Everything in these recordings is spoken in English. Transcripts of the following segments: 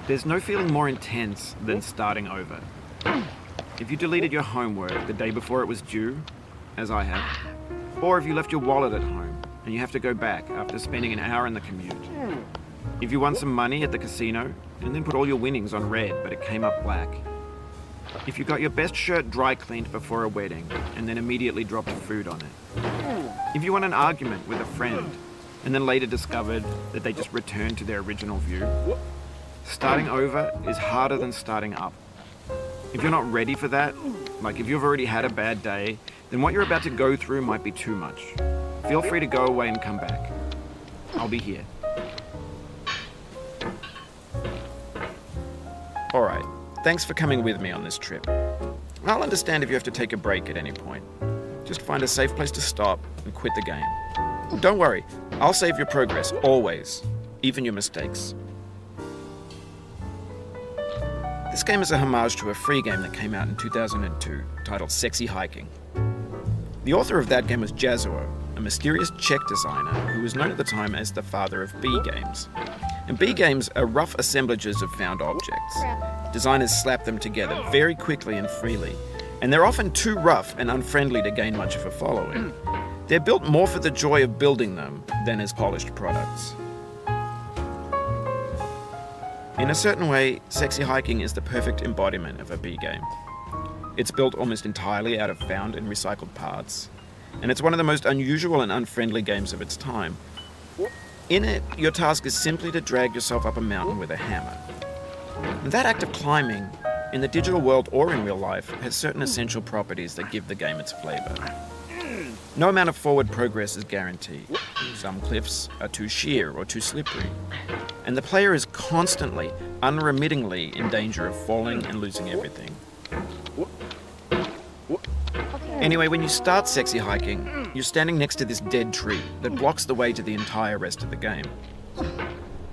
There's no feeling more intense than starting over. If you deleted your homework the day before it was due, as I have, or if you left your wallet at home and you have to go back after spending an hour in the commute. If you won some money at the casino and then put all your winnings on red but it came up black. If you got your best shirt dry cleaned before a wedding and then immediately dropped food on it. If you won an argument with a friend and then later discovered that they just returned to their original view. Starting over is harder than starting up. If you're not ready for that, like if you've already had a bad day, then what you're about to go through might be too much. Feel free to go away and come back. I'll be here. Alright, thanks for coming with me on this trip. I'll understand if you have to take a break at any point. Just find a safe place to stop and quit the game. Don't worry, I'll save your progress, always, even your mistakes. This game is a homage to a free game that came out in 2002, titled Sexy Hiking. The author of that game was Jazzuo, a mysterious Czech designer who was known at the time as the father of B games. And B games are rough assemblages of found objects. Designers slap them together very quickly and freely, and they're often too rough and unfriendly to gain much of a following. They're built more for the joy of building them than as polished products. In a certain way, Sexy Hiking is the perfect embodiment of a B game. It's built almost entirely out of found and recycled parts, and it's one of the most unusual and unfriendly games of its time. In it, your task is simply to drag yourself up a mountain with a hammer. And that act of climbing, in the digital world or in real life, has certain essential properties that give the game its flavor. No amount of forward progress is guaranteed. Some cliffs are too sheer or too slippery, and the player is constantly, unremittingly in danger of falling and losing everything. Anyway, when you start Sexy Hiking, you're standing next to this dead tree that blocks the way to the entire rest of the game.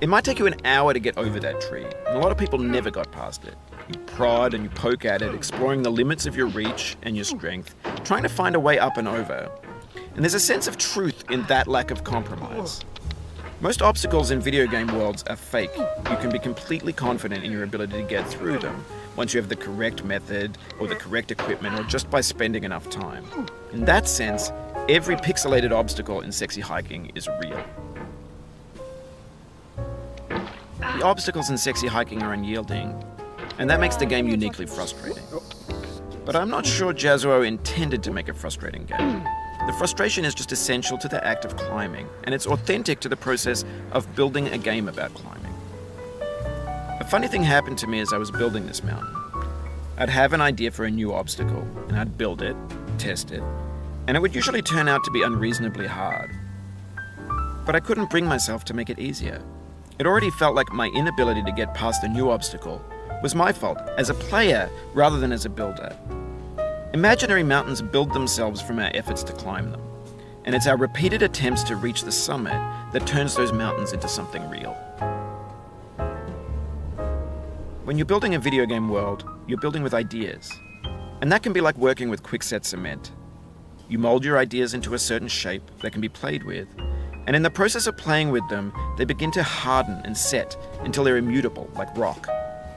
It might take you an hour to get over that tree, and a lot of people never got past it. You prod and you poke at it, exploring the limits of your reach and your strength, trying to find a way up and over. And there's a sense of truth in that lack of compromise. Most obstacles in video game worlds are fake. You can be completely confident in your ability to get through them once you have the correct method or the correct equipment or just by spending enough time. In that sense, every pixelated obstacle in Sexy Hiking is real. The obstacles in Sexy Hiking are unyielding, and that makes the game uniquely frustrating. But I'm not sure Jazzuo intended to make a frustrating game. The frustration is just essential to the act of climbing, and it's authentic to the process of building a game about climbing. A funny thing happened to me as I was building this mountain. I'd have an idea for a new obstacle, and I'd build it, test it, and it would usually turn out to be unreasonably hard. But I couldn't bring myself to make it easier. It already felt like my inability to get past a new obstacle was my fault as a player rather than as a builder. Imaginary mountains build themselves from our efforts to climb them, and it's our repeated attempts to reach the summit that turns those mountains into something real. When you're building a video game world, you're building with ideas, and that can be like working with quickset cement. You mold your ideas into a certain shape that can be played with, and in the process of playing with them, they begin to harden and set until they're immutable, like rock.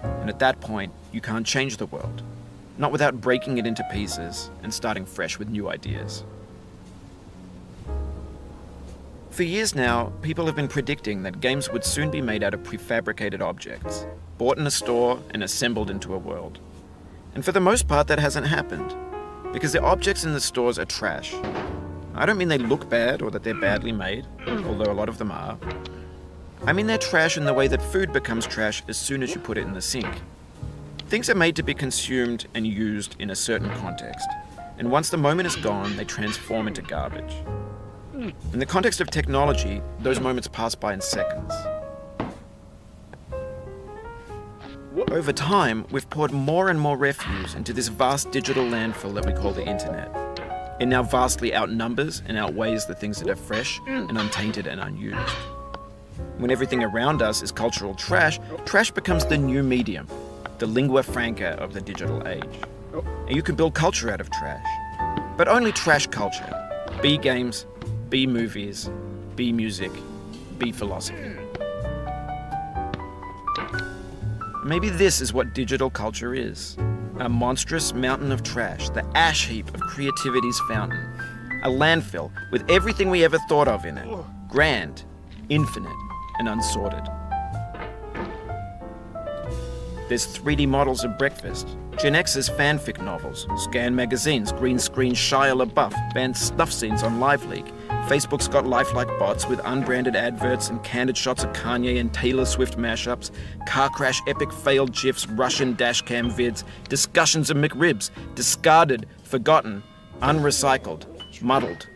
And at that point, you can't change the world. Not without breaking it into pieces and starting fresh with new ideas. For years now, people have been predicting that games would soon be made out of prefabricated objects, bought in a store and assembled into a world. And for the most part, that hasn't happened, because the objects in the stores are trash. I don't mean they look bad or that they're badly made, although a lot of them are. I mean they're trash in the way that food becomes trash as soon as you put it in the sink. Things are made to be consumed and used in a certain context, and once the moment is gone, they transform into garbage. In the context of technology, those moments pass by in seconds. Over time, we've poured more and more refuse into this vast digital landfill that we call the internet. It now vastly outnumbers and outweighs the things that are fresh and untainted and unused. When everything around us is cultural trash, trash becomes the new medium, the lingua franca of the digital age. And you can build culture out of trash, but only trash culture. Be games, be movies, be music, be philosophy. Maybe this is what digital culture is. A monstrous mountain of trash, the ash heap of creativity's fountain. A landfill with everything we ever thought of in it. Grand, infinite, and unsorted. There's 3D models of breakfast, Gen X's fanfic novels, scan magazines, green screen Shia LaBeouf, banned snuff scenes on LiveLeak. Facebook's got lifelike bots with unbranded adverts and candid shots of Kanye and Taylor Swift mashups, car crash epic failed GIFs, Russian dashcam vids, discussions of McRibs, discarded, forgotten, unrecycled, muddled.